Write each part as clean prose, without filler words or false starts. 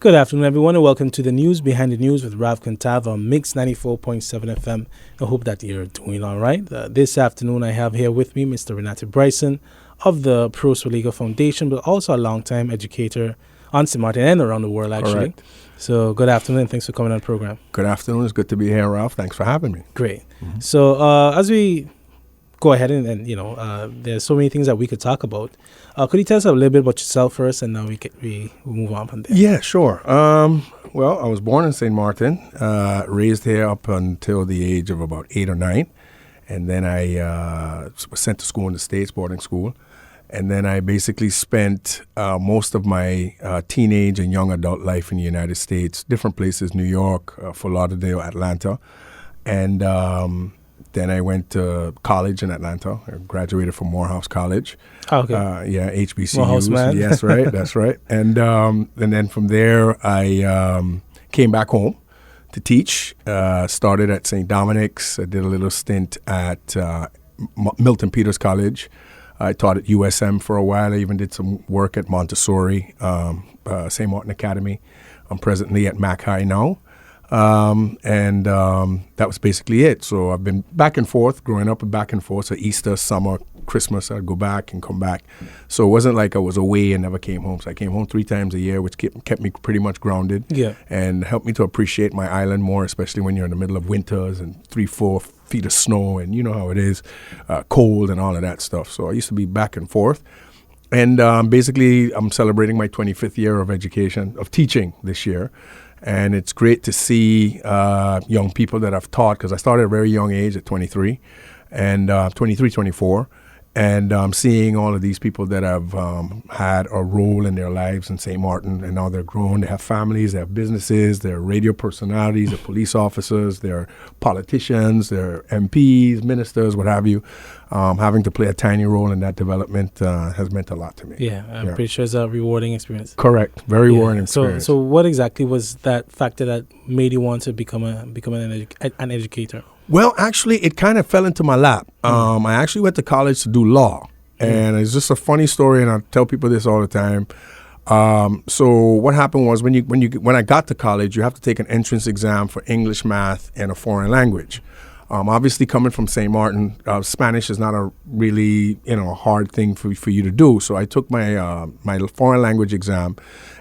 Good afternoon, everyone, and welcome to the News Behind the News with Rav Kantav on Mix 94.7 FM. I hope that you're doing all right. This afternoon, I have here with me Mr. Renate Brison of the Soualiga Foundation, but also a longtime educator on Maarten and around the world, actually. Correct. So good afternoon, and thanks for coming on the program. Good afternoon. It's good to be here, Ralph. Thanks for having me. Great. Mm-hmm. So as we go ahead and there's so many things that we could talk about. Could you tell us a little bit about yourself first, and then we move on from there? Yeah, sure. Well, I was born in St. Maarten, raised here up until the age of about 8 or 9. And then I was sent to school in the States, boarding school. And then I basically spent most of my teenage and young adult life in the United States, different places, New York, Fort Lauderdale, Atlanta. And then I went to college in Atlanta. I graduated from Morehouse College. Oh, okay. HBCUs. Morehouse, man. Yes, right. That's right. And then from there, I came back home to teach. Started at St. Dominic's. I did a little stint at Milton Peters College. I taught at USM for a while. I even did some work at Montessori, St. Maarten Academy. I'm presently at Mac High now. And that was basically it. So I've been back and forth, growing up and back and forth. So Easter, summer, Christmas, I'd go back and come back. So it wasn't like I was away and never came home. So I came home 3 times a year, which kept me pretty much grounded. Yeah. And helped me to appreciate my island more, especially when you're in the middle of winters and 3-4 feet of snow, and you know how it is, cold and all of that stuff. So I used to be back and forth. And basically, I'm celebrating my 25th year of teaching this year. And it's great to see young people that I've taught, because I started at a very young age at 23, and 24. And seeing all of these people that have had a role in their lives in St. Maarten, and now they're grown, they have families, they have businesses, they're radio personalities, they're police officers, they're politicians, they're MPs, ministers, what have you. Having to play a tiny role in that development has meant a lot to me. Yeah, I'm pretty sure it's a rewarding experience. Correct. Very rewarding experience. So what exactly was that factor that made you want to become an educator? Well, actually, it kind of fell into my lap. I actually went to college to do law, and it's just a funny story, and I tell people this all the time. So what happened was when I got to college, you have to take an entrance exam for English, math, and a foreign language. Obviously, coming from St. Maarten, Spanish is not a really hard thing for you to do. So I took my my foreign language exam,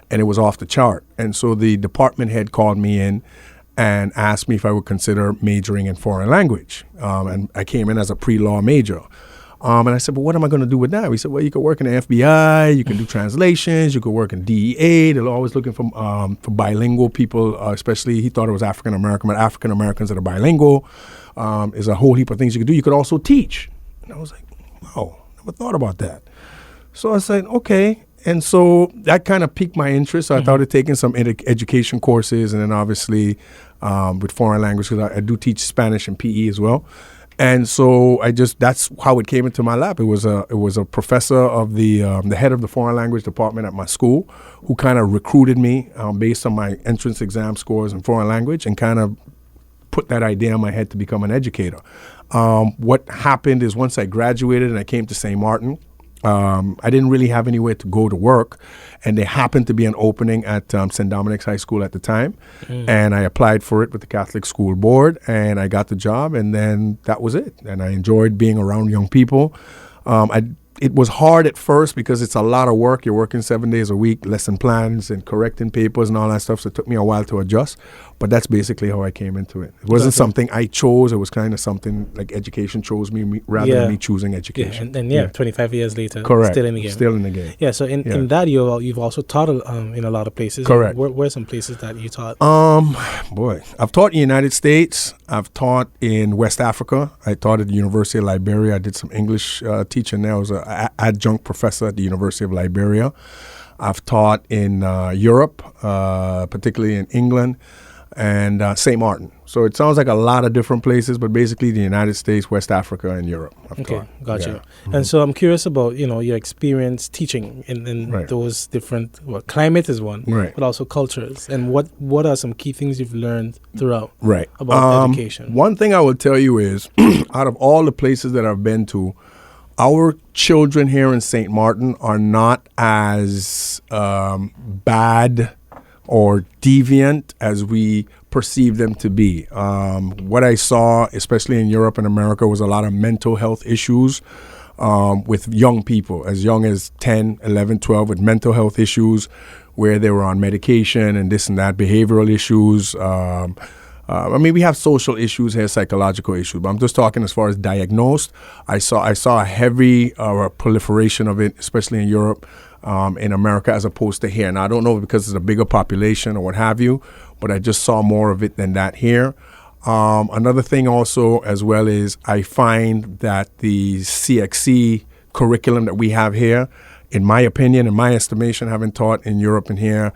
and it was off the chart. And so the department head called me in and asked me if I would consider majoring in foreign language. And I came in as a pre-law major. And I said, well, what am I going to do with that? He said, well, you could work in the FBI, you can do translations, you could work in DEA. They're always looking for bilingual people, especially he thought it was African-American, but African-Americans that are bilingual. There's a whole heap of things you could do. You could also teach. And I was like, wow, never thought about that. So I said, okay. And so that kind of piqued my interest. So I started taking some education courses, and then obviously with foreign language, because I do teach Spanish and PE as well. And so that's how it came into my lap. It was a professor of the head of the foreign language department at my school who kind of recruited me based on my entrance exam scores in foreign language, and kind of put that idea in my head to become an educator. What happened is once I graduated and I came to St. Maarten, I didn't really have anywhere to go to work, and there happened to be an opening at St. Dominic's High School at the time, and I applied for it with the Catholic School Board, and I got the job, and then that was it. And I enjoyed being around young people. It was hard at first because it's a lot of work. You're working 7 days a week, lesson plans and correcting papers and all that stuff. So it took me a while to adjust. But that's basically how I came into it. It wasn't something I chose. It was kind of something like education chose me rather than me choosing education. And 25 years later, correct, still in the game. Still in the game. Yeah, so in that you've also taught in a lot of places. Correct. Where are some places that you taught? I've taught in the United States. I've taught in West Africa. I taught at the University of Liberia. I did some English teaching there. I was an adjunct professor at the University of Liberia. I've taught in Europe, particularly in England, and St. Maarten. So it sounds like a lot of different places, but basically the United States, West Africa, and Europe. Gotcha. Yeah. And so I'm curious about your experience teaching in those different. Well, climate is one, but also cultures. And what are some key things you've learned throughout about education? One thing I will tell you is, out of all the places that I've been to, our children here in St. Maarten are not as bad or deviant as we perceive them to be. What I saw, especially in Europe and America, was a lot of mental health issues with young people, as young as 10, 11, 12, with mental health issues where they were on medication and this and that, behavioral issues. I mean, we have social issues here, psychological issues, but I'm just talking as far as diagnosed. I saw a heavy proliferation of it, especially in Europe, in America, as opposed to here. Now, I don't know because it's a bigger population or what have you, but I just saw more of it than that here. Another thing also as well is I find that the CXC curriculum that we have here, in my opinion, in my estimation, having taught in Europe and here,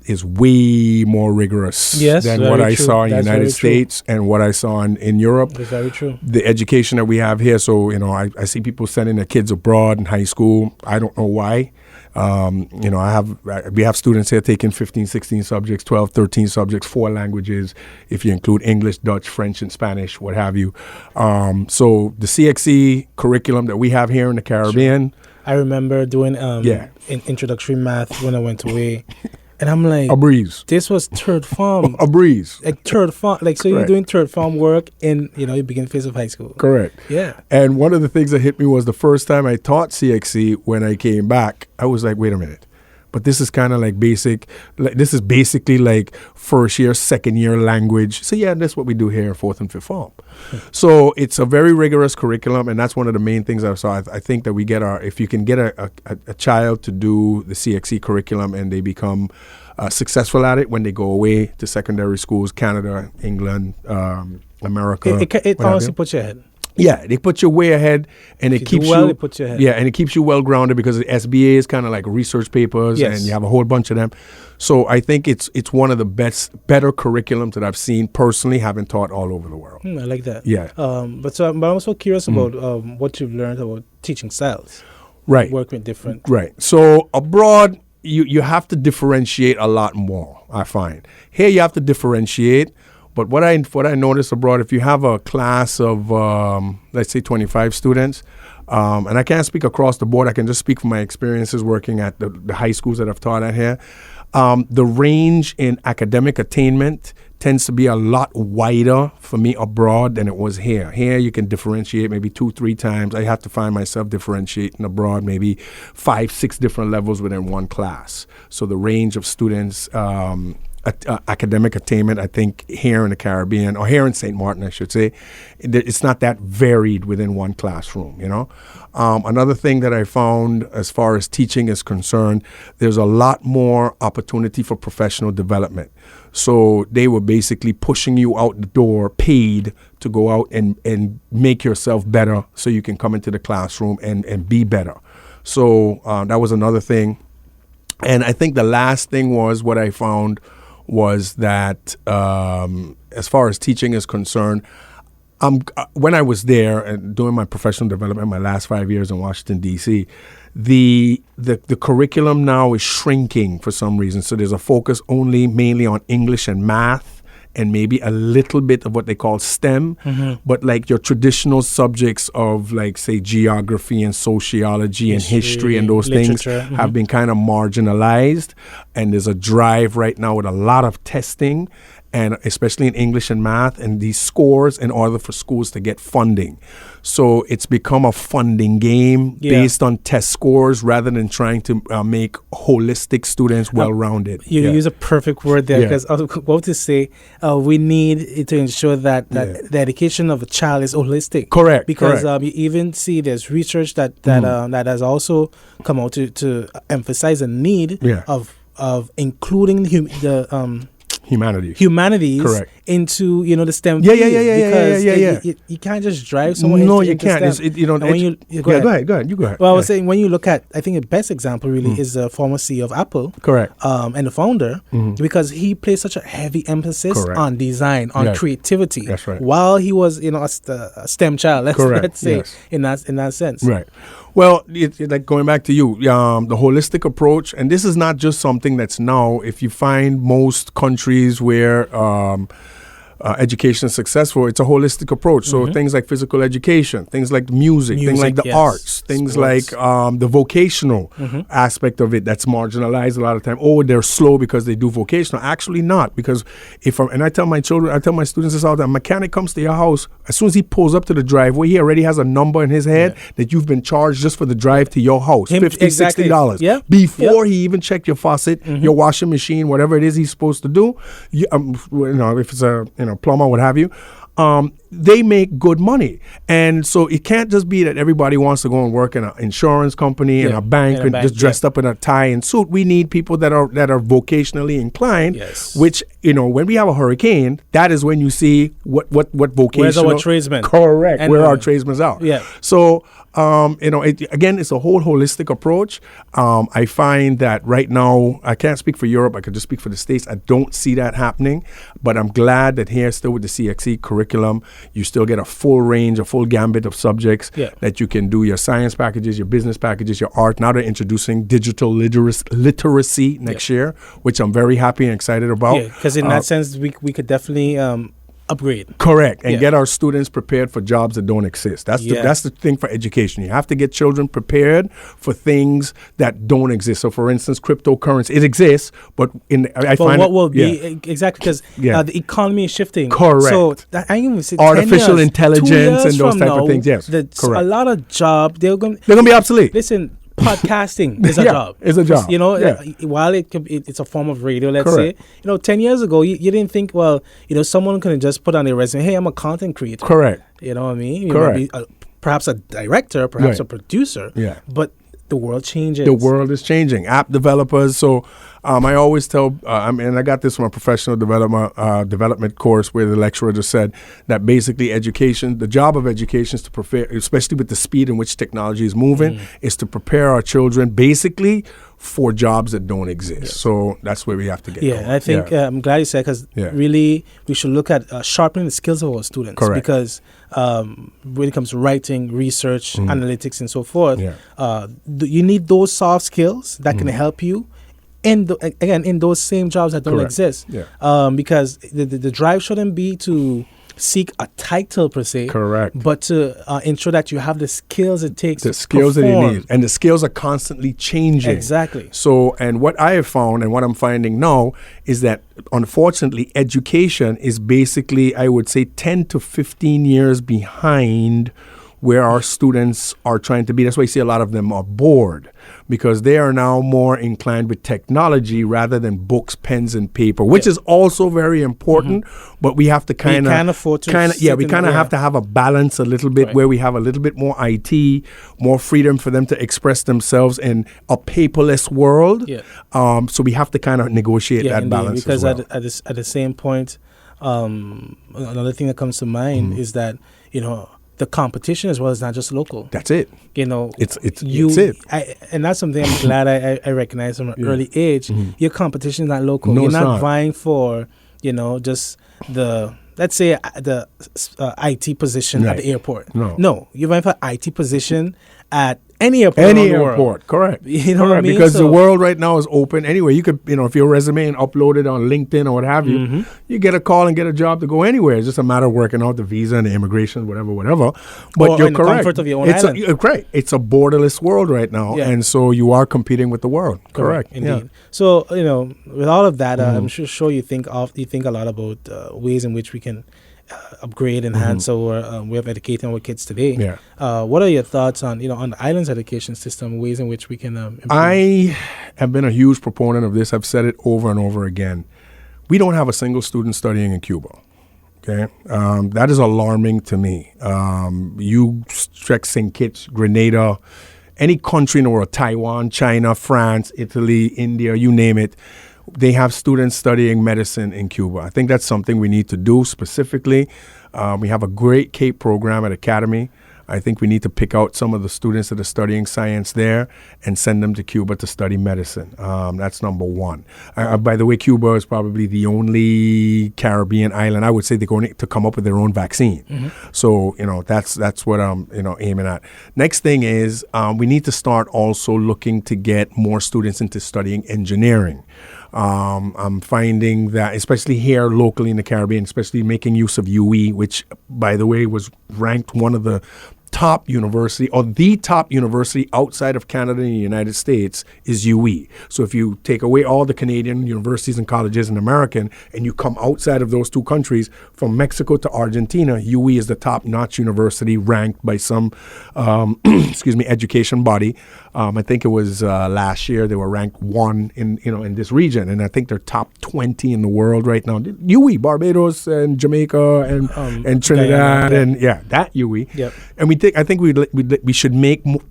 is way more rigorous than what I saw in the United States and what I saw in Europe. That's very true. The education that we have here, so, I see people sending their kids abroad in high school. I don't know why. We have students here taking 15, 16 subjects, 12, 13 subjects, 4 languages, if you include English, Dutch, French, and Spanish, what have you. So the CXE curriculum that we have here in the Caribbean. Sure. I remember doing introductory math when I went away. And I'm like, a breeze. This was third form. A breeze. Like third form. Like, so Correct. You're doing third form work in, the beginning phase of high school. Correct. Yeah. And one of the things that hit me was the first time I taught CXC, when I came back, I was like, wait a minute. But this is kind of like basic. This is basically like first year, second year language. So yeah, that's what we do here in fourth and fifth form. So it's a very rigorous curriculum, and that's one of the main things I saw. I think that we get if you can get a child to do the CXC curriculum and they become successful at it when they go away to secondary schools, Canada, England, America. It honestly puts you ahead. Yeah, they put you way ahead, and it keeps you. It puts you ahead. Yeah, and it keeps you well grounded because the SBA is kind of like research papers, Yes. and you have a whole bunch of them. So I think it's one of the better curriculums that I've seen personally, having taught all over the world. I like that. Yeah. But I'm also curious about what you've learned about teaching styles. Right. Working with different. Right. So abroad, you have to differentiate a lot more, I find. Here you have to differentiate. But what I noticed abroad, if you have a class of, let's say, 25 students, and I can't speak across the board, I can just speak from my experiences working at the high schools that I've taught at here, the range in academic attainment tends to be a lot wider for me abroad than it was here. Here you can differentiate maybe 2-3 times. I have to find myself differentiating abroad maybe 5-6 different levels within one class. So the range of students, academic attainment, I think here in the Caribbean, or here in St. Maarten, I should say, it's not that varied within one classroom, Another thing that I found as far as teaching is concerned, there's a lot more opportunity for professional development. So they were basically pushing you out the door, paid to go out and make yourself better so you can come into the classroom and be better. So that was another thing. And I think the last thing was what I found was that as far as teaching is concerned, when I was there and doing my professional development, my last 5 years in Washington, D.C., the curriculum now is shrinking for some reason. So there's a focus mainly on English and math, and maybe a little bit of what they call STEM, but like your traditional subjects of, like, say, geography and sociology and history and those things have been kind of marginalized. And there's a drive right now with a lot of testing, and especially in English and math, and these scores in order for schools to get funding. So it's become a funding game based on test scores rather than trying to make holistic students well-rounded. You use a perfect word there, because I was about to say we need to ensure that the education of a child is holistic. Correct. Because you even see there's research that has also come out to emphasize the need of including the humanities Correct. into the STEM Yeah. because you can't just drive someone no, into you can't. STEM. Go ahead. You go ahead. Well, I was saying, when you look at, I think the best example really is the former CEO of Apple. Correct. And the founder, because he placed such a heavy emphasis on design, on creativity. That's right. While he was, a STEM child, let's say, in that sense. Right. Well, like going back to you, the holistic approach, and this is not just something that's now. If you find most countries where education is successful, it's a holistic approach. So things like physical education, things like music, things like the arts, things sports, like the vocational aspect of it that's marginalized a lot of time. Oh, they're slow because they do vocational. Actually not, because and I tell my students this all the time, a mechanic comes to your house, as soon as he pulls up to the driveway, he already has a number in his head that you've been charged just for the drive to your house, $50, $60. Before he even checked your faucet, your washing machine, whatever it is he's supposed to do. If it's a plumber, what have you. They make good money. And so it can't just be that everybody wants to go and work in an insurance company and a bank and just dressed up in a tie and suit. We need people that are vocationally inclined, which, when we have a hurricane, that is when you see what vocational. Where's our tradesmen? Correct. And where our tradesmen are. Yeah. So, again, it's a whole holistic approach. I find that right now, I can't speak for Europe. I could just speak for the States. I don't see that happening, but I'm glad that here still with the CXE curriculum, you still get a full range, a full gambit of subjects that you can do your science packages, your business packages, your art. Now they're introducing digital literacy next year, which I'm very happy and excited about. Yeah, because in that sense, we could definitely upgrade. Correct. And get our students prepared for jobs that don't exist. That's the thing for education. You have to get children prepared for things that don't exist. So, for instance, cryptocurrency, it exists, but what will be exactly because the economy is shifting. Correct. So I even say artificial intelligence and those type of things. Yes. Correct. A lot of jobs they're going to be obsolete. Listen. Podcasting is a job. It's a job. While it's a form of radio, let's say, 10 years ago, you didn't think, someone can just put on their resume, hey, I'm a content creator. Correct. You know what I mean? Correct. You might be perhaps a director, perhaps a producer. Yeah. But the world changes. The world is changing. App developers. So I always tell, and I got this from a professional development course where the lecturer just said that basically education, the job of education is to prepare, especially with the speed in which technology is moving, is to prepare our children basically for jobs that don't exist. Yes. So that's where we have to get going. I think I'm glad you said, because really we should look at sharpening the skills of our students. Correct. Because when it comes to writing, research, analytics, and so forth, you need those soft skills that can help you in those same jobs that don't exist. Yeah. Because the drive shouldn't be to seek a title per se, correct, but to ensure that you have the skills it takes the skills that you need, and the skills are constantly changing. Exactly. So, and what I have found and what I'm finding now is that unfortunately education is basically, I would say, 10 to 15 years behind where our students are trying to be. That's why you see a lot of them are bored, because they are now more inclined with technology rather than books, pens, and paper, which is also very important. But we have to kind of have to have a balance a little bit, where we have a little bit more IT, more freedom for them to express themselves in a paperless world. Yeah. So we have to kind of negotiate that balance because as well. at the same point, another thing that comes to mind is that the competition as well is not just local. That's it. It's it. And that's something I'm glad I recognize from an early age. Your competition is not local. No, you're not vying for, just the, let's say, the IT position at the airport. No, you're vying for IT position at any airport. Any airport, correct. You know what I mean? Because the world right now is open. Anyway, you could, if your resume and upload it on LinkedIn or what have you, you get a call and get a job to go anywhere. It's just a matter of working out the visa and the immigration, whatever. But you're correct. The comfort of your own island. It's a borderless world right now, and so you are competing with the world. Correct. Indeed. Yeah. So with all of that, I'm sure you think a lot about ways in which we can upgrade, enhance our way of educating our kids today. Yeah. What are your thoughts on on the island's education system, ways in which we can improve? I have been a huge proponent of this. I've said it over and over again. We don't have a single student studying in Cuba. Okay, that is alarming to me. You check St. Kitts, Grenada, any country in the world, Taiwan, China, France, Italy, India, you name it. They have students studying medicine in Cuba. I think that's something we need to do specifically. We have a great CAPE program at Academy. I think we need to pick out some of the students that are studying science there and send them to Cuba to study medicine. That's number one. By the way, Cuba is probably the only Caribbean island, I would say, they're going to come up with their own vaccine. So, that's what I'm, aiming at. Next thing is we need to start also looking to get more students into studying engineering. I'm finding that, especially here locally in the Caribbean, especially making use of UE, which, by the way, was ranked one of the top university, or the top university outside of Canada and the United States, is UE. So if you take away all the Canadian universities and colleges and American, and you come outside of those two countries, from Mexico to Argentina, UE is the top-notch university ranked by some, education body. I think it was last year they were ranked 1 in this region, and I think they're top 20 in the world right now. UE, Barbados and Jamaica and Trinidad, and that UE. Yep. And I think we should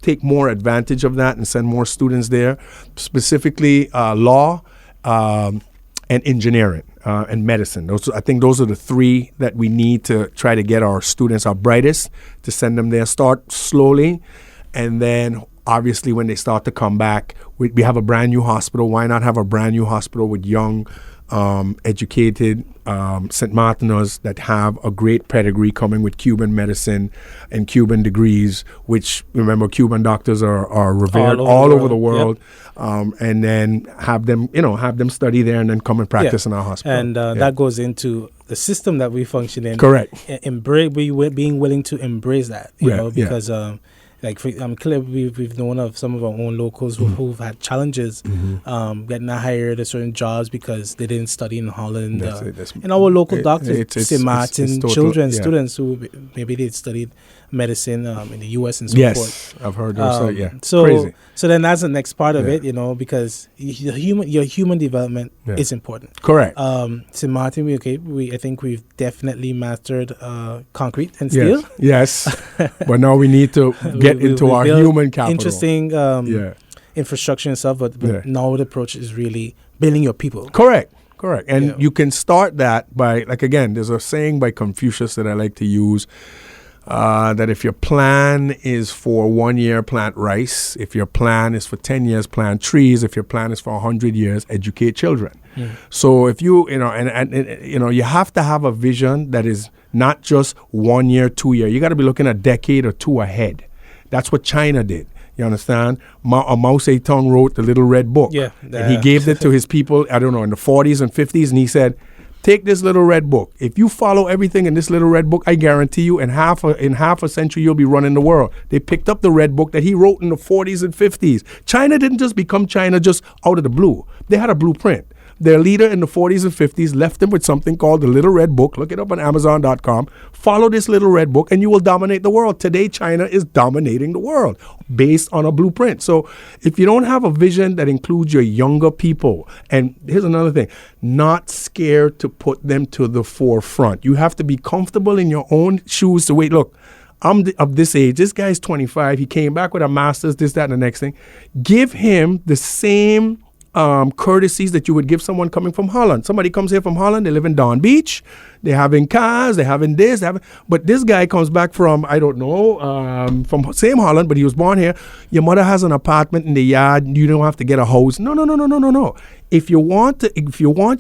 take more advantage of that and send more students there, specifically law and engineering and medicine. I think those are the 3 that we need to try to get our students, our brightest, to send them there. Start slowly, and then obviously when they start to come back, we have a brand new hospital. Why not have a brand new hospital with young, educated St. Maarteners that have a great pedigree, coming with Cuban medicine and Cuban degrees, which, remember, Cuban doctors are revered all over the world. Yep. And then have them study there and then come and practice in our hospital. And that goes into the system that we function in. Correct. Being willing to embrace that, because clearly we've known of some of our own locals who've had challenges getting hired at certain jobs because they didn't study in Holland. And our local doctors, St. Maarten, children, students who maybe they studied medicine in the U.S. and so forth. Yes, I've heard those. Crazy. So then that's the next part of it, because your human development is important. Correct. St. Maarten, I think we've definitely mastered concrete and steel. Yes. But now we need to get into our human capital. Interesting infrastructure and stuff, but now the approach is really building your people. Correct. And you can start that by, again, there's a saying by Confucius that I like to use, that if your plan is for 1 year, plant rice. If your plan is for 10 years, plant trees. If your plan is for 100 years, educate children. So if you you have to have a vision that is not just 1 year, 2 year. You got to be looking a decade or 2 ahead. That's what China did. You understand? Mao Zedong wrote the Little Red Book. And he gave it to his people, I don't know, in the 40s and 50s, and he said, take this Little Red Book. If you follow everything in this Little Red Book, I guarantee you in half a century, you'll be running the world. They picked up the Red Book that he wrote in the 40s and 50s. China didn't just become China just out of the blue. They had a blueprint. Their leader in the 40s and 50s left them with something called the Little Red Book. Look it up on Amazon.com. Follow this Little Red Book and you will dominate the world. Today, China is dominating the world based on a blueprint. So if you don't have a vision that includes your younger people, and here's another thing, not scared to put them to the forefront. You have to be comfortable in your own shoes to wait. Look, I'm of this age. This guy's 25. He came back with a master's, this, that, and the next thing. Give him the same courtesies that you would give someone coming from Holland. Somebody comes here from Holland, they live in Don Beach, they're having cars, they're having this, but this guy comes back from, I don't know, from same Holland, but he was born here. Your mother has an apartment in the yard, you don't have to get a house. No. If you want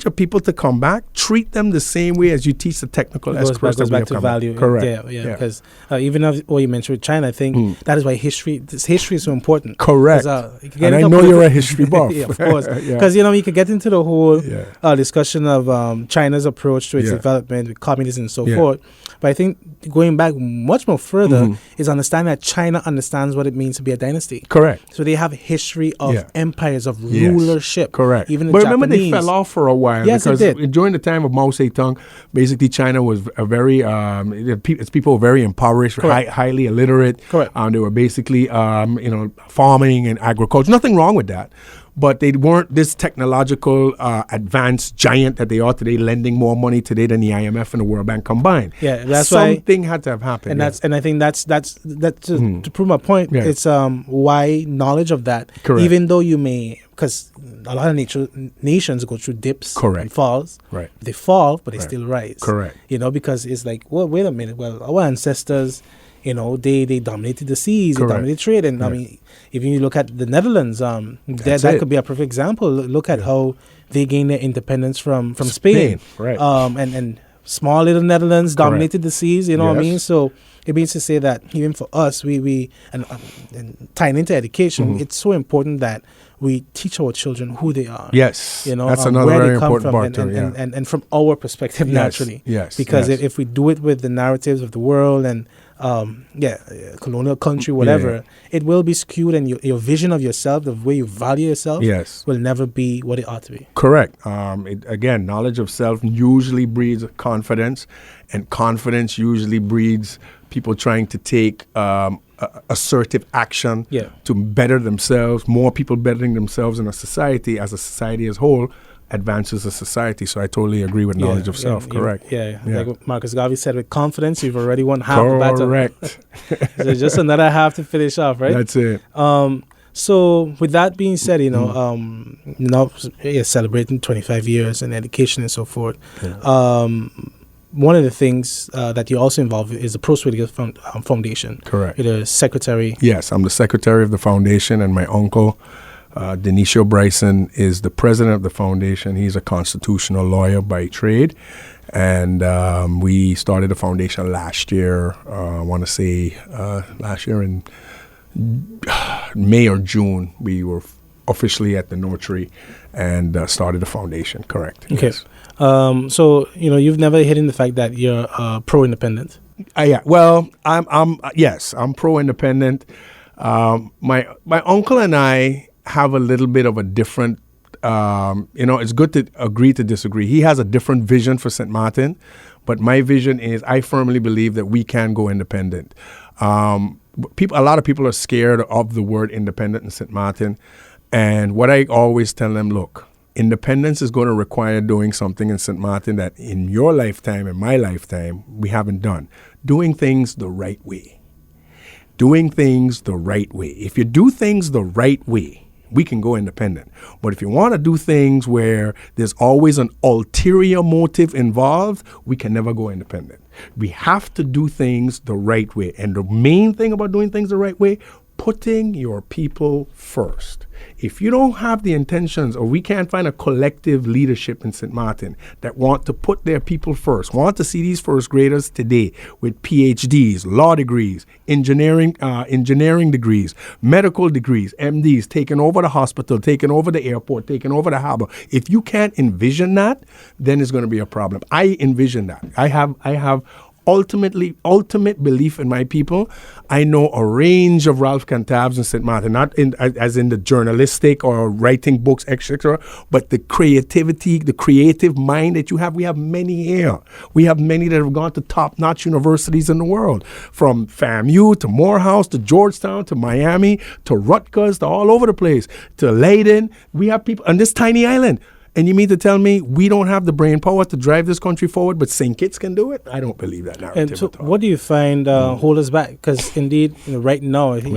your people to come back, treat them the same way as you teach the technical experts. Goes back to value. Correct. Yeah. Because even what you mentioned with China, I think that is why history is so important. Correct. And I know you're a history buff. Yeah, of course. Because you could get into the whole discussion of China's approach to its development with communism and so forth. But I think going back much more further is understanding that China understands what it means to be a dynasty. Correct. So they have a history of empires, of rulership. Correct. Even but the remember, Japanese, they fell off for a while. Yes, because it did. During the time of Mao Zedong, basically China was a very, its people were very impoverished, highly illiterate. Correct. They were basically, farming and agriculture. Nothing wrong with that. But they weren't this technological advanced giant that they are today, lending more money today than the IMF and the World Bank combined. Yeah, that's something had to have happened. And I think that's to prove my point. Yeah. It's why knowledge of that, Correct. even though you may, because a lot of nations go through dips and falls. Right. They fall, but they still rise. Correct. Because it's like, well, wait a minute. Well, our ancestors, they dominated the seas, they dominated trade, and I mean, even you look at the Netherlands, that could be a perfect example. Look at how they gained their independence from Spain. Right. And small little Netherlands Correct. dominated the seas, you know what I Yes. mean? So it means to say that even for us, we and tying into education, it's so important that we teach our children who they are. Yes, You know, that's another where very they come important from, part too. Yeah. and from our perspective, Yes, naturally. yes, Because yes. if we do it with the narratives of the world and colonial country, whatever, it will be skewed, and your vision of yourself, the way you value yourself, Yes. will never be what it ought to be. Correct. Again, knowledge of self usually breeds confidence, and confidence usually breeds people trying to take assertive action Yeah. to better themselves. More people bettering themselves in a society, as a society as whole, advances a society. So I totally agree with knowledge of self. Correct. Yeah. Yeah. Like what Marcus Garvey said, with confidence, you've already won half the battle. Correct. So just another half to finish off, right? That's it. So with that being said, now you're celebrating 25 years in education and so forth. Yeah. One of the things that you're also involved with is the Soualiga Foundation. Correct. You're the secretary. Yes, I'm the secretary of the foundation, and my uncle, Decolonization Brison, is the president of the foundation. He's a constitutional lawyer by trade. And we started the foundation last year, I want to say last year in May or June, we were officially at the notary and started the foundation, correct. Okay. Yes. So, you've never hidden the fact that you're pro-independent. Yeah. Well, I'm pro-independent. My uncle and I have a little bit of a different, it's good to agree to disagree. He has a different vision for St. Maarten, but my vision is I firmly believe that we can go independent. A lot of people are scared of the word independent in St. Maarten, and what I always tell them, look, independence is going to require doing something in St. Maarten that in your lifetime, in my lifetime, we haven't done. Doing things the right way. Doing things the right way. If you do things the right way, we can go independent. But if you want to do things where there's always an ulterior motive involved, we can never go independent. We have to do things the right way. And the main thing about doing things the right way, putting your people first. If you don't have the intentions, or we can't find a collective leadership in St. Maarten that want to put their people first, want to see these first graders today with PhDs, law degrees, engineering degrees, medical degrees, MDs, taking over the hospital, taking over the airport, taking over the harbor. If you can't envision that, then it's going to be a problem. I envision that. I have ultimate belief in my people. I know a range of Ralph Cantabs in St. Maarten, not as in the journalistic or writing books, etc., but the creativity, the creative mind that you have. We have many here. We have many that have gone to top-notch universities in the world, from FAMU to Morehouse to Georgetown to Miami to Rutgers to all over the place to Leiden. We have people on this tiny island. And you mean to tell me we don't have the brain power to drive this country forward, but St. Kitts can do it? I don't believe that narrative And so at all. what do you find hold us back? Because indeed, right now, I think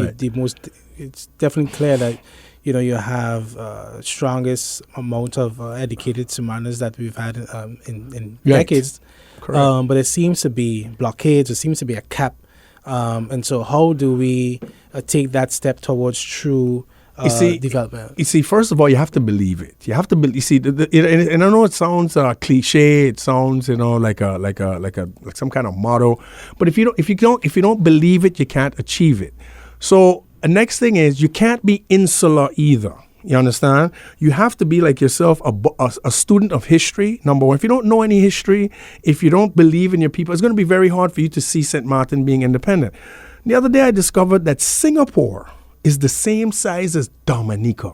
it's definitely clear that, you have strongest amount of educated Samarans that we've had in decades. Correct. But it seems to be blockades. It seems to be a cap. And so how do we take that step towards true development? You see, first of all, you have to believe it. You have to believe. You see, and I know it sounds cliche. It sounds, like some kind of motto. But if you don't believe it, you can't achieve it. So the next thing is you can't be insular either. You understand? You have to be like yourself, a student of history, number one. If you don't know any history, if you don't believe in your people, it's going to be very hard for you to see St. Maarten being independent. The other day I discovered that Singapore is the same size as Dominica.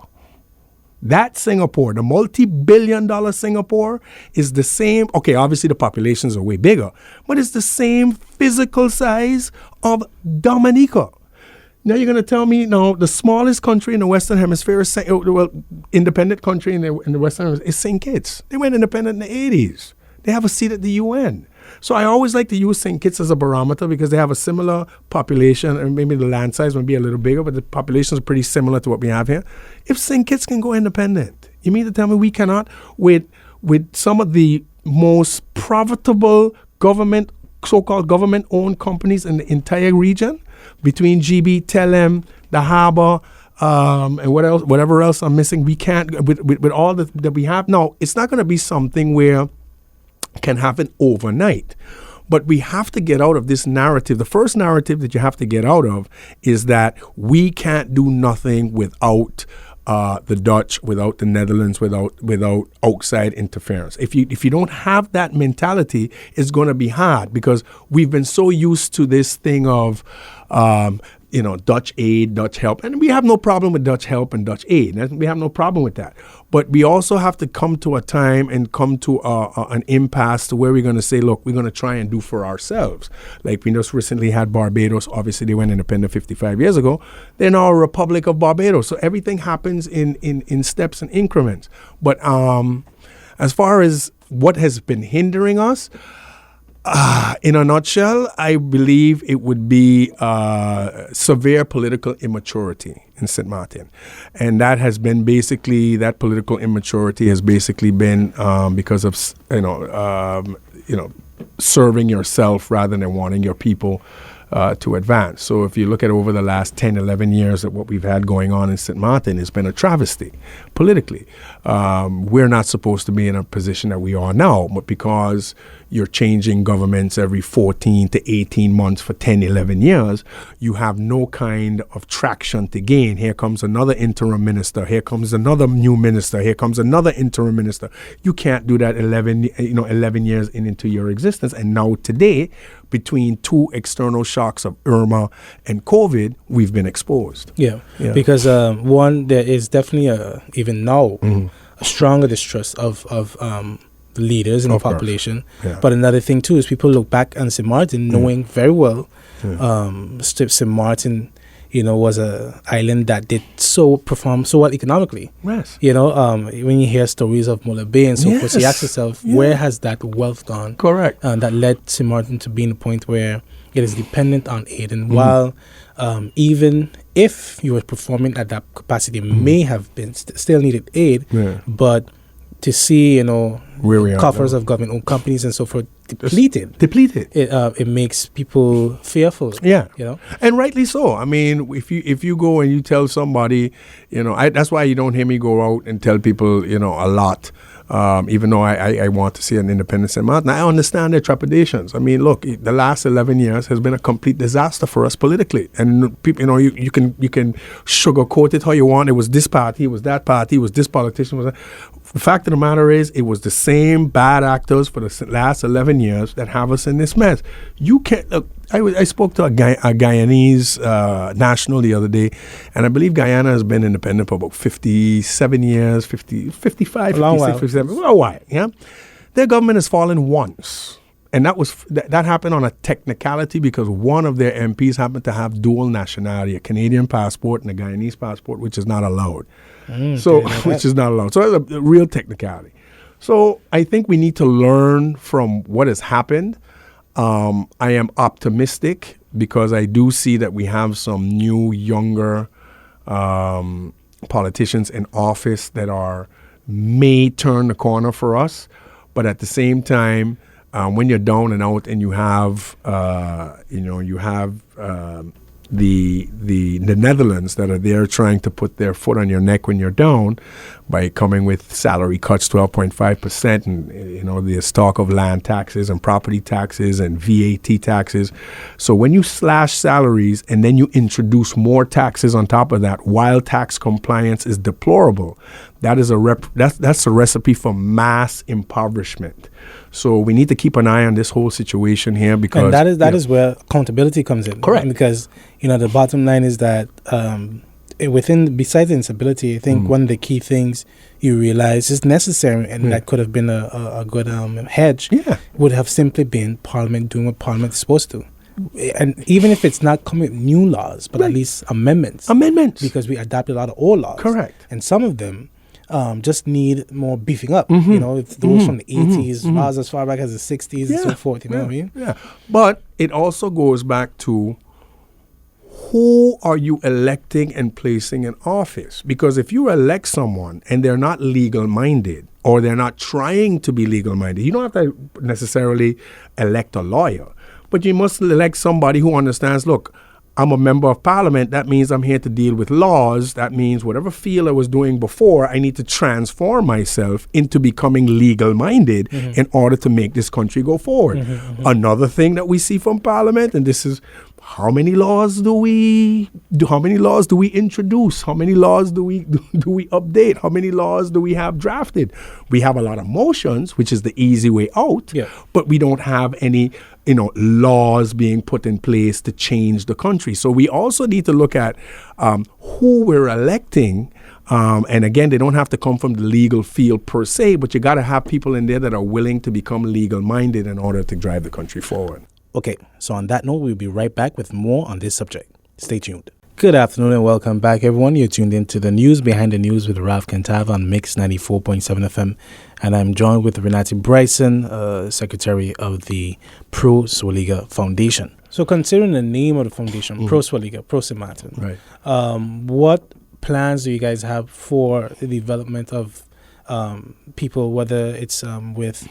That Singapore, the multi-billion-dollar Singapore, is the same. Okay, obviously the populations are way bigger, but it's the same physical size of Dominica. Now you're going to tell me, the smallest country in the Western Hemisphere is, independent country in the Western Hemisphere is St. Kitts. They went independent in the 80s. They have a seat at the UN. So I always like to use St. Kitts as a barometer because they have a similar population, and maybe the land size might be a little bigger, but the populations are pretty similar to what we have here. If St. Kitts can go independent, you mean to tell me we cannot with some of the most profitable so-called government-owned companies in the entire region, between GB, Telem, the harbor, and whatever else I'm missing, we can't, with all that we have. No, it's not going to be something where can happen overnight. But we have to get out of this narrative. The first narrative that you have to get out of is that we can't do nothing without the Dutch, without the Netherlands, without outside interference. If you don't have that mentality, it's going to be hard, because we've been so used to this thing of Dutch aid, Dutch help. And we have no problem with Dutch help and Dutch aid. We have no problem with that. But we also have to come to a time and come to an impasse to where we're going to say, look, we're going to try and do for ourselves. Like we just recently had Barbados. Obviously, they went independent 55 years ago. They're now a Republic of Barbados. So everything happens in steps and increments. But as far as what has been hindering us, in a nutshell, I believe it would be severe political immaturity in St. Maarten. And that has been basically, that political immaturity has basically been because of, serving yourself rather than wanting your people to advance. So if you look at over the last 10, 11 years at what we've had going on in St. Maarten, it's been a travesty politically. We're not supposed to be in a position that we are now, but because you're changing governments every 14 to 18 months for 10, 11 years, you have no kind of traction to gain. Here comes another interim minister. Here comes another new minister. Here comes another interim minister. You can't do that 11 years into your existence. And now today, between two external shocks of Irma and COVID, we've been exposed. Yeah. Because one, there is definitely even now a stronger distrust of the leaders in the population. Yeah. But another thing too is people look back on St. Maarten knowing very well St. Maarten, was a island that did perform so well economically. Yes. When you hear stories of Muller Bay and so forth, so you ask yourself, where has that wealth gone? Correct. That led St. Maarten to be in a point where it is dependent on aid. And while even if you were performing at that capacity, may have been still needed aid, but to see, where we coffers of government-owned companies and so forth depleted, it makes people fearful. Yeah, and rightly so. I mean, if you go and you tell somebody, that's why you don't hear me go out and tell people, a lot. Even though I want to see an independent St. Maarten, I understand their trepidations. I mean, look, the last 11 years has been a complete disaster for us politically. And people, you can sugarcoat it how you want. It was this party, it was that party, it was this politician. The fact of the matter is, it was the same bad actors for the last 11 years that have us in this mess. You can't look. I spoke to a Guyanese national the other day, and I believe Guyana has been independent for about 57 years, 55, 56, 57, a while. Yeah, their government has fallen once, and that happened on a technicality because one of their MPs happened to have dual nationality, a Canadian passport and a Guyanese passport, which is not allowed. So that's a real technicality. So I think we need to learn from what has happened. I am optimistic because I do see that we have some new, younger politicians in office that may turn the corner for us. But at the same time, when you're down and out and you have, the Netherlands that are there trying to put their foot on your neck when you're down by coming with salary cuts 12.5%, and there's talk of land taxes and property taxes and VAT taxes. So when you slash salaries and then you introduce more taxes on top of that, while tax compliance is deplorable, that's a recipe for mass impoverishment. So we need to keep an eye on this whole situation here because that is where accountability comes in. Correct. Because the bottom line is that besides the instability, I think one of the key things you realize is necessary, and that could have been a good hedge. Yeah. Would have simply been Parliament doing what Parliament is supposed to. And even if it's not coming with new laws, but at least amendments. Because we adopted a lot of old laws. Correct. And some of them just need more beefing up. It's those from the 80s, laws as far back as the 60s and so forth. You know what I mean? Yeah. But it also goes back to who are you electing and placing in office? Because if you elect someone and they're not legal-minded or they're not trying to be legal-minded, you don't have to necessarily elect a lawyer, but you must elect somebody who understands, look, I'm a member of parliament. That means I'm here to deal with laws. That means whatever field I was doing before, I need to transform myself into becoming legal-minded in order to make this country go forward. Another thing that we see from parliament, and this is how many laws do we introduce? How many laws do we update? How many laws do we have drafted? We have a lot of motions, which is the easy way out, but we don't have any laws being put in place to change the country. So we also need to look at who we're electing. And again, they don't have to come from the legal field per se, but you got to have people in there that are willing to become legal-minded in order to drive the country forward. Okay, so on that note, we'll be right back with more on this subject. Stay tuned. Good afternoon and welcome back, everyone. You're tuned into the news behind the news with Ralph Cantava on Mix 94.7 FM. And I'm joined with Renate Brison, Secretary of the Pro Soualiga Foundation. So considering the name of the foundation, Pro Soualiga, Pro St. Maarten, right. What plans do you guys have for the development of people, whether it's with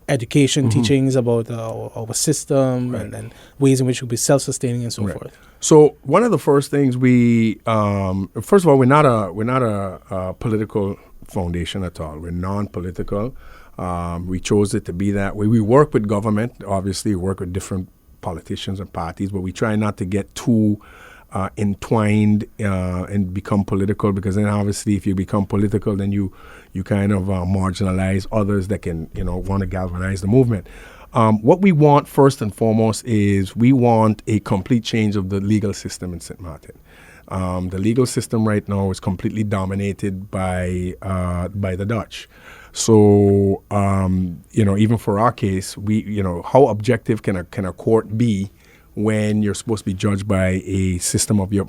education, teachings about our system, right. and ways in which we'll be self-sustaining and so right. forth? So one of the first things first of all, we're not a political foundation at all. We're non-political. We chose it to be that way. We work with government. Obviously, we work with different politicians and parties, but we try not to get too entwined and become political, because then obviously if you become political, then you kind of marginalize others that can want to galvanize the movement. What we want first and foremost is we want a complete change of the legal system in St. Maarten. The legal system right now is completely dominated by the Dutch. So even for our case, we how objective can a court be when you're supposed to be judged by a system of your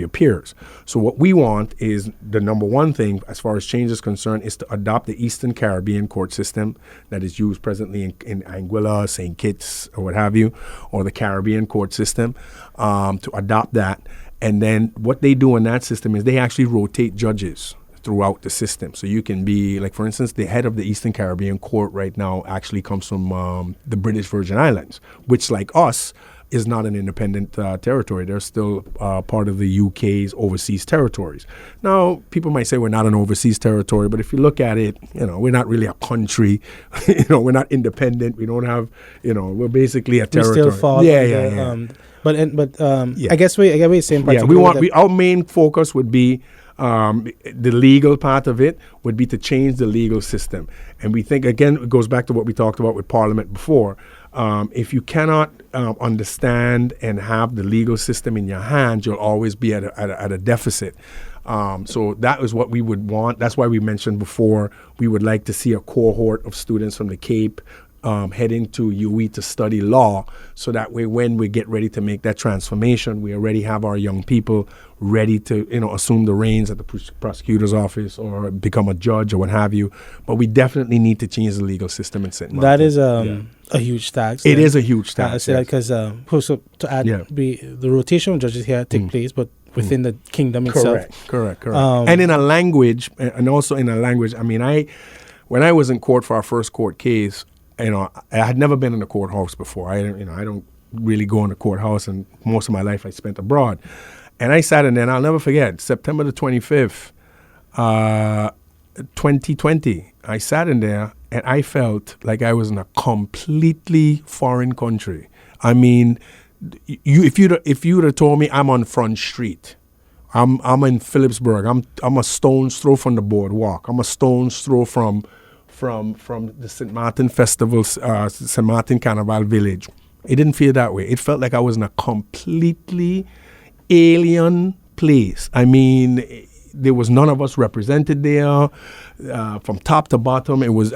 peers? So what we want is, the number one thing as far as change is concerned, is to adopt the Eastern Caribbean court system that is used presently in Anguilla, St. Kitts, or what have you, or the Caribbean court system, to adopt that. And then what they do in that system is they actually rotate judges throughout the system. So you can be, like, for instance, the head of the Eastern Caribbean Court right now actually comes from the British Virgin Islands, which, like us, is not an independent territory. They're still part of the UK's overseas territories. Now, people might say we're not an overseas territory, but if you look at it, we're not really a country. We're not independent. We don't have, we're basically a territory. We still fall under, I guess we get what you're saying. Our main focus would be, the legal part of it would be to change the legal system. And we think, again, it goes back to what we talked about with Parliament before. If you cannot understand and have the legal system in your hands, you'll always be at a deficit. So that is what we would want. That's why we mentioned before, we would like to see a cohort of students from the Cape heading to UE to study law, so that way when we get ready to make that transformation, we already have our young people ready to assume the reins at the prosecutor's office or become a judge or what have you. But we definitely need to change the legal system in St. Maarten. That is a huge task. It is a huge task. I say that because to add, the rotation of judges here take place, but within the kingdom itself. Correct. And in a language, and also in a language. I mean, when I was in court for our first court case, I had never been in a courthouse before. I don't really go in the courthouse, and most of my life I spent abroad. And I sat in there, and I'll never forget, September the 25th, 2020. I sat in there, and I felt like I was in a completely foreign country. I mean, if you'd have told me I'm on Front Street, I'm in Phillipsburg, I'm a stone's throw from the boardwalk, I'm a stone's throw from the St. Maarten Festival, St. Maarten Carnival Village. It didn't feel that way. It felt like I was in a completely alien place. I mean, there was none of us represented there, from top to bottom. It was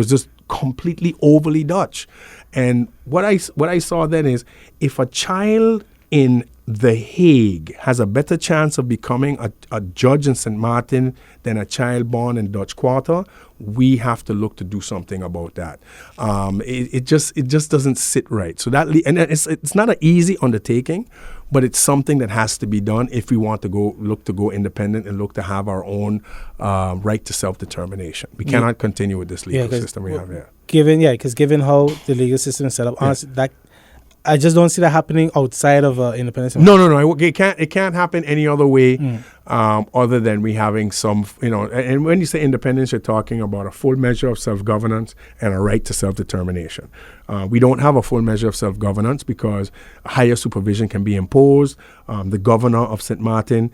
just completely overly Dutch. And what I saw then is, if a child in The Hague has a better chance of becoming a judge in St. Maarten than a child born in Dutch Quarter, we have to look to do something about that. It just doesn't sit right. So and it's not an easy undertaking, but it's something that has to be done if we want to go independent and look to have our own right to self-determination. We cannot continue with this legal system we have here. Given how the legal system is set up, honestly, that I just don't see that happening outside of independence. No. It can't happen any other way other than we having some, and when you say independence, you're talking about a full measure of self-governance and a right to self-determination. We don't have a full measure of self-governance because higher supervision can be imposed. The governor of St. Maarten,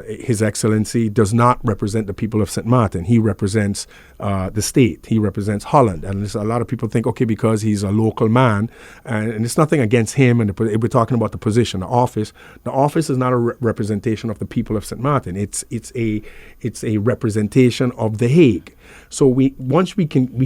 His Excellency, does not represent the people of St. Maarten. He represents the state. He represents Holland. And a lot of people think, okay, because he's a local man, and it's nothing against him, and we're talking about the position, the office. The office is not a representation of the people of St. Maarten. It's a representation of The Hague. So we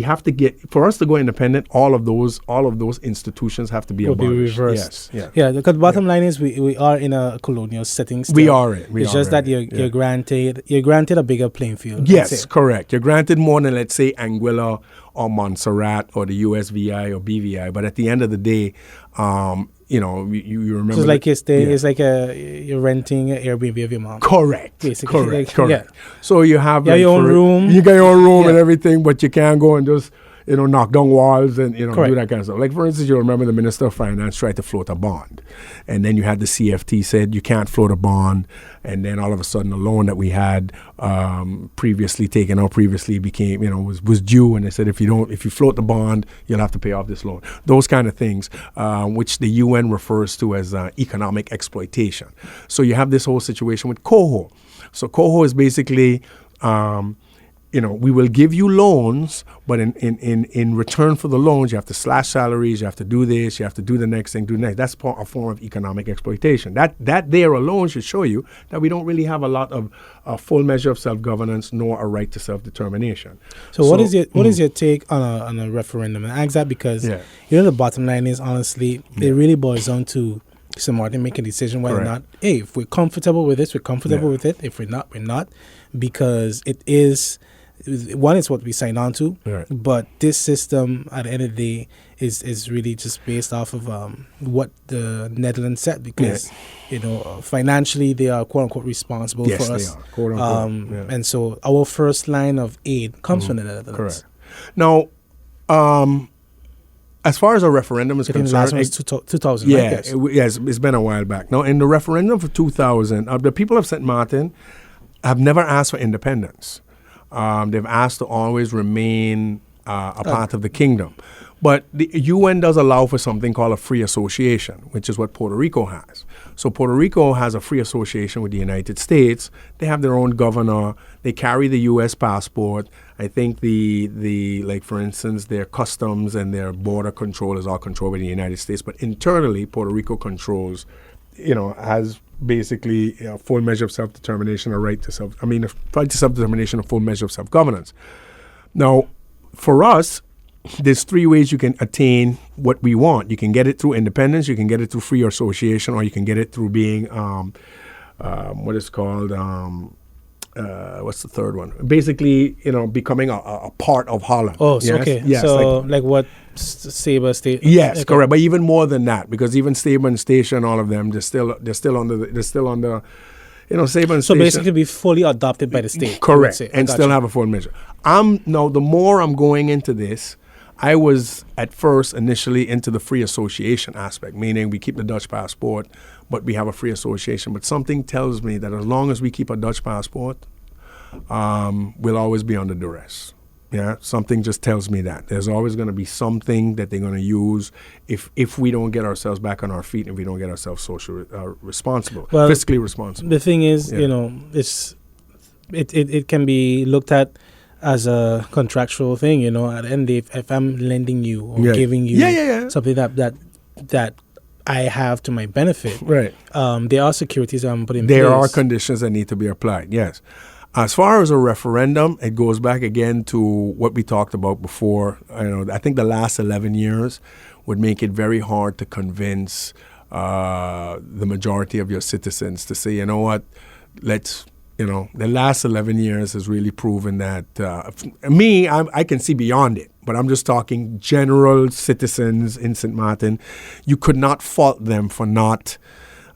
have to get, for us to go independent, all of those institutions have to be abolished. Be reversed. Yes, yeah. Because bottom line is we are in a colonial setting still. We are. It's just that you're granted a bigger playing field. Yes, correct. You're granted more than, let's say, Anguilla or Montserrat or the USVI or BVI. But at the end of the day, you remember. So it's like it's like you're renting an Airbnb of your mom. Correct. Basically. Correct. Yeah. So you have your own room. You got your own room and everything, but you can't go and just knock down walls and do that kind of stuff. Like, for instance, you remember the Minister of Finance tried to float a bond, and then you had the CFT said you can't float a bond, and then all of a sudden the loan that we had previously taken out became was due, and they said if you float the bond, you'll have to pay off this loan. Those kind of things, which the UN refers to as economic exploitation. So you have this whole situation with coho. So coho is basically we will give you loans, but in return for the loans, you have to slash salaries, you have to do this, you have to do the next thing, do the next. That's a form of economic exploitation. That there alone should show you that we don't really have a lot of a full measure of self-governance nor a right to self-determination. So what is your take on a referendum? And I ask that because the bottom line is, honestly, it really boils down to St. Maarten make a decision whether or not, hey, if we're comfortable with this, we're comfortable with it. If we're not, we're not, because it is. One is what we sign on to, but this system at the end of the day is really just based off of what the Netherlands said, because financially they are quote unquote responsible for us. They are, quote unquote, and so our first line of aid comes from the Netherlands. Correct. Now, as far as a referendum is concerned, the last one was 2000. Yes, it's been a while back. Now, in the referendum for 2000, the people of St. Maarten have never asked for independence. They've asked to always remain a part of the kingdom. But the UN does allow for something called a free association, which is what Puerto Rico has. So Puerto Rico has a free association with the United States. They have their own governor. They carry the U.S. passport. I think like, for instance, their customs and their border control is all controlled by the United States. But internally, Puerto Rico controls, has basically a full measure of self-determination, a right to self-determination, a full measure of self-governance. Now, for us, there's three ways you can attain what we want. You can get it through independence, you can get it through free association, or you can get it through being, what is called, what's the third one? Basically, becoming a part of Holland. Oh, so, yes? okay. Yes, so like what Sabre State? Yes, correct. But even more than that, because even Sabre and Station, all of them, they're still under Sabre and Station. So basically be fully adopted by the state. Correct. And still have a full measure. Now, the more I'm going into this, I was at first initially into the free association aspect, meaning we keep the Dutch passport, but we have a free association. But something tells me that as long as we keep a Dutch passport, we'll always be under duress. Yeah, something just tells me that. There's always going to be something that they're going to use if we don't get ourselves back on our feet and if we don't get ourselves socially responsible, fiscally responsible. The thing is, it can be looked at as a contractual thing, at the end of the day, if I'm lending you or giving you something that I have to my benefit, right? There are securities I'm putting in place. There are conditions that need to be applied, yes. As far as a referendum, it goes back again to what we talked about before. I think the last 11 years would make it very hard to convince the majority of your citizens to say, you know what, the last 11 years has really proven that, I can see beyond it, but I'm just talking general citizens in St. Maarten. You could not fault them for not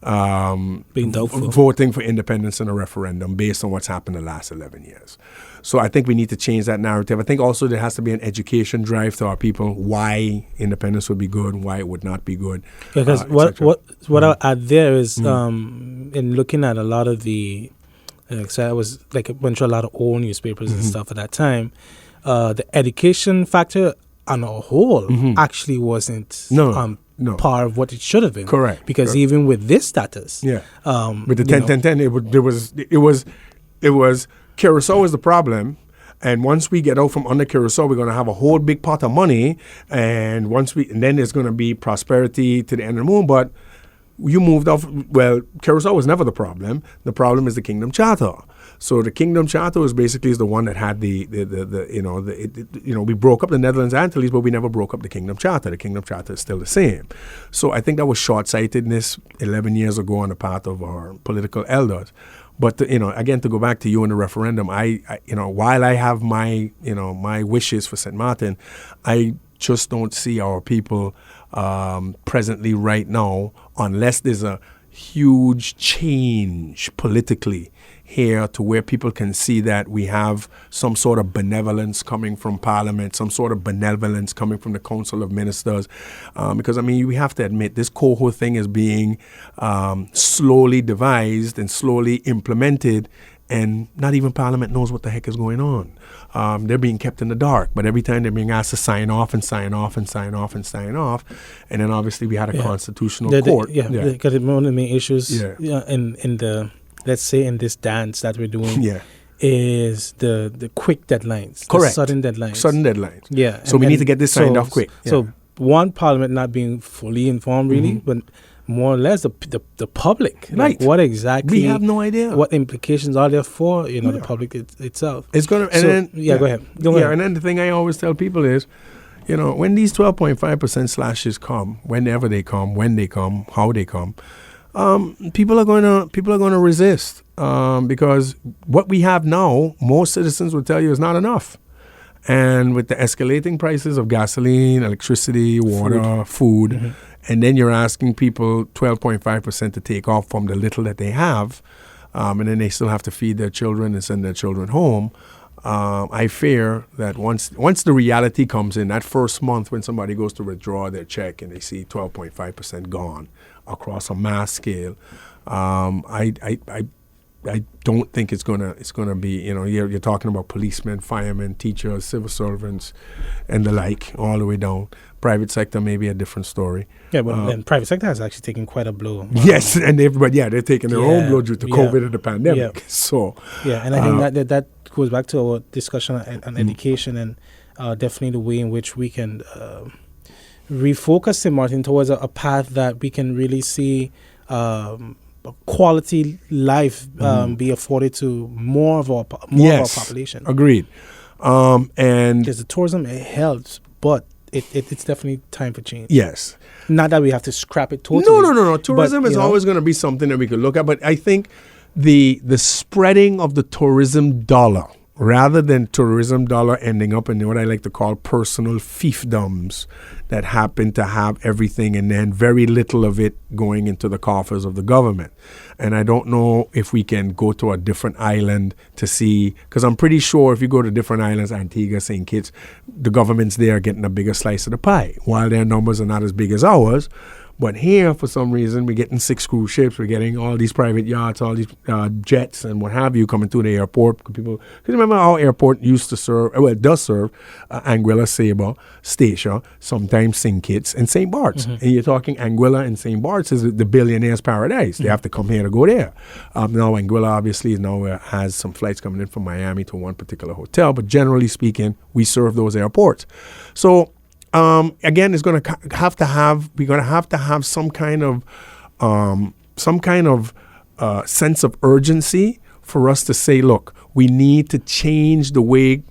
Being doubtful. voting for independence in a referendum based on what's happened the last 11 years. So I think we need to change that narrative. I think also there has to be an education drive to our people why independence would be good, why it would not be good. Because what I'll add there is in looking at a lot of the, so I was like went through a lot of old newspapers and stuff at that time. The education factor on a whole actually wasn't par of what it should have been. Correct. Because even with this status, with the 10-10-10, it was Curacao was the problem. And once we get out from under Curacao, we're going to have a whole big pot of money. And then there's going to be prosperity to the end of the moon. But you moved off. Well, Curacao was never the problem. The problem is the Kingdom Charter. So the Kingdom Charter is basically the one that had we broke up the Netherlands Antilles, but we never broke up the Kingdom Charter. The Kingdom Charter is still the same. So I think that was short-sightedness 11 years ago on the part of our political elders. But again, to go back to you and the referendum, while I have my wishes for St. Maarten, I just don't see our people presently right now, unless there's a huge change politically here to where people can see that we have some sort of benevolence coming from Parliament, some sort of benevolence coming from the Council of Ministers. Because, we have to admit, this cohort thing is being slowly devised and slowly implemented, and not even Parliament knows what the heck is going on. They're being kept in the dark, but every time they're being asked to sign off and sign off and sign off and sign off, and then obviously we had a constitutional court. Because one of the main issues in the, let's say, in this dance that we're doing is the quick deadlines. Correct. The sudden deadlines. Sudden deadlines. Yeah. So we need to get this signed off quick. So one, Parliament not being fully informed really, but more or less the public. Right. Like what exactly? We have no idea. What implications are there for the public itself? It's going to. Go ahead. And then the thing I always tell people is, when these 12.5% slashes come, whenever they come, when they come, how they come, people are going to resist because what we have now, most citizens will tell you, is not enough. And with the escalating prices of gasoline, electricity, water, food, and then you're asking people 12.5% to take off from the little that they have, and then they still have to feed their children and send their children home. I fear that once the reality comes in, that first month when somebody goes to withdraw their check and they see 12.5% gone across a mass scale, I don't think it's gonna be, you're talking about policemen, firemen, teachers, civil servants, and the like, all the way down. Private sector may be a different story. Yeah, but and private sector has actually taken quite a blow. Yes, and they're taking their own blow due to COVID and the pandemic. Yeah. So and I think that goes back to our discussion on education and definitely the way in which we can refocus St. Maarten towards a path that we can really see quality life be afforded to more of our population. Agreed. And because the tourism, it helps, but it's definitely time for change. Yes. Not that we have to scrap it totally. No. Tourism is always going to be something that we could look at, but I think the spreading of the tourism dollar, rather than tourism dollar ending up in what I like to call personal fiefdoms that happen to have everything and then very little of it going into the coffers of the government. And I don't know if we can go to a different island to see, because I'm pretty sure if you go to different islands, Antigua, St. Kitts, the governments there are getting a bigger slice of the pie, while their numbers are not as big as ours. But here, for some reason, we're getting 6 cruise ships, we're getting all these private yachts, all these jets and what have you coming through the airport. Because remember, our airport used to serve, it does serve Anguilla, Saba, Statia, sometimes St. Kitts, and St. Bart's. And you're talking Anguilla and St. Bart's is the billionaire's paradise. They have to come here to go there. Now, Anguilla obviously has some flights coming in from Miami to one particular hotel, but generally speaking, we serve those airports. So, again, we're going to have to have some kind of sense of urgency for us to say, look, we need to change the way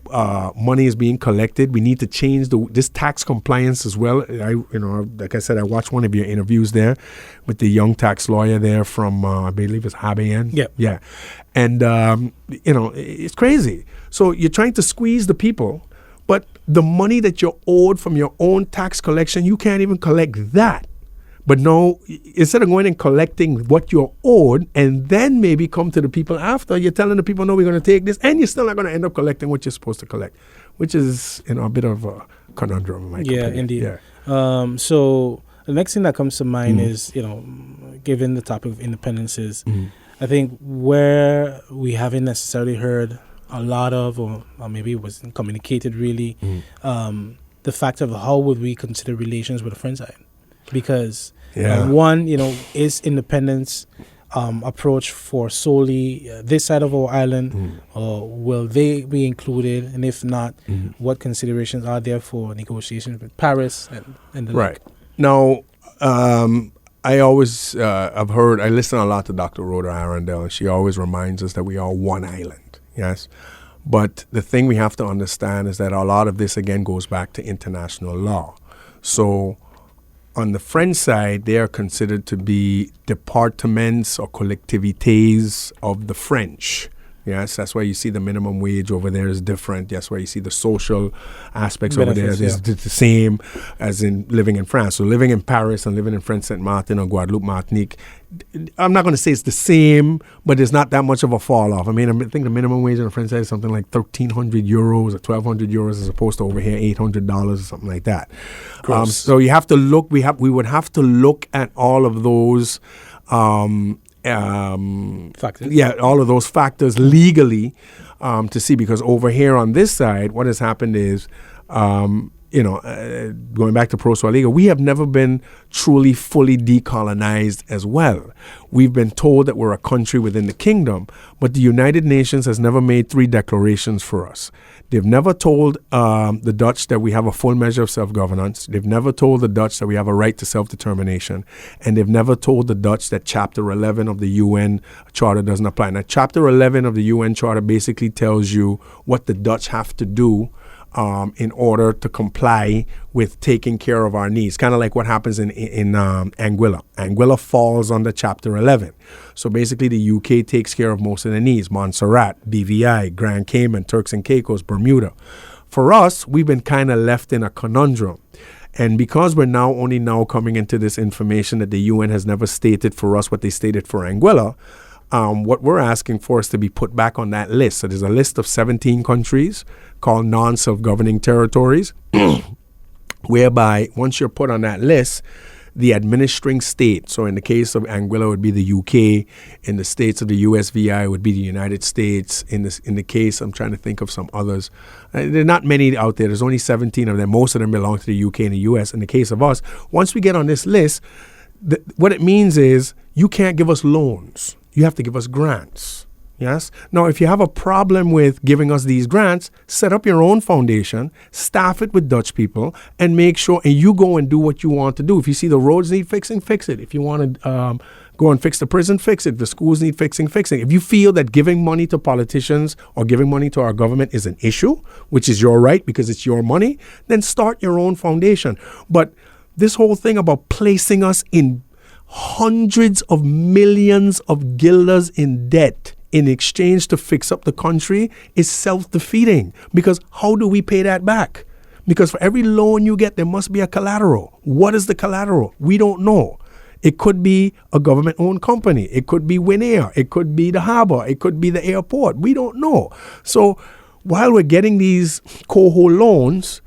money is being collected. We need to change this tax compliance as well. Like I said, I watched one of your interviews there with the young tax lawyer there from, I believe it's ABN. Yeah. And, it's crazy. So you're trying to squeeze the people, but the money that you're owed from your own tax collection, you can't even collect that. But no, instead of going and collecting what you're owed and then maybe come to the people after, you're telling the people, no, we're going to take this, and you're still not going to end up collecting what you're supposed to collect, which is, a bit of a conundrum in my opinion. Indeed. Yeah. So the next thing that comes to mind is, given the topic of independences, I think where we haven't necessarily heard a lot of, or maybe it wasn't communicated really, the fact of how would we consider relations with the French side. Because one, is independence approach for solely this side of our island, or will they be included? And if not, what considerations are there for negotiations with Paris and the right. like? Now, I always I listen a lot to Dr. Rhoda Arundel, and she always reminds us that we are one island, yes? But the thing we have to understand is that a lot of this, again, goes back to international law. So on the French side, they are considered to be departements or collectivités of the French. Yes, that's why you see the minimum wage over there is different. That's why you see the social aspects Benefits, over there is the same as in living in France. So living in Paris and living in French Saint Maarten or Guadeloupe, Martinique, I'm not going to say it's the same, but there's not that much of a fall off. I mean, I think the minimum wage on the French side is something like 1,300 euros or 1,200 euros as opposed to over here $800 or something like that. So you have to look. We would have to look at all of those. Factors. Yeah, all of those factors legally to see, because over here on this side, what has happened is, going back to Soualiga, we have never been truly fully decolonized as well. We've been told that we're a country within the kingdom, but the United Nations has never made 3 declarations for us. They've never told the Dutch that we have a full measure of self-governance. They've never told the Dutch that we have a right to self-determination. And they've never told the Dutch that Chapter 11 of the UN Charter doesn't apply. Now, Chapter 11 of the UN Charter basically tells you what the Dutch have to do in order to comply with taking care of our needs. Kind of like what happens in Anguilla. Anguilla falls under Chapter 11. So basically the UK takes care of most of the needs. Montserrat, BVI, Grand Cayman, Turks and Caicos, Bermuda. For us, we've been kind of left in a conundrum. And because we're only now coming into this information that the UN has never stated for us what they stated for Anguilla, what we're asking for is to be put back on that list. So there's a list of 17 countries called non-self-governing territories, whereby once you're put on that list, the administering state, so in the case of Anguilla it would be the UK, in the states of the USVI it would be the United States, in the case, I'm trying to think of some others, there are not many out there, there's only 17 of them, most of them belong to the UK and the US. In the case of us, once we get on this list, what it means is you can't give us loans. You have to give us grants. Yes? Now, if you have a problem with giving us these grants, set up your own foundation, staff it with Dutch people, and make sure, and you go and do what you want to do. If you see the roads need fixing, fix it. If you want to go and fix the prison, fix it. If the schools need fixing, fix it. If you feel that giving money to politicians or giving money to our government is an issue, which is your right because it's your money, then start your own foundation. But this whole thing about placing us in hundreds of millions of guilders in debt in exchange to fix up the country is self-defeating, because how do we pay that back? Because for every loan you get, there must be a collateral. What is the collateral? We don't know. It could be a government-owned company. It could be Winair. It could be the harbor. It could be the airport. We don't know. So while we're getting these coho loans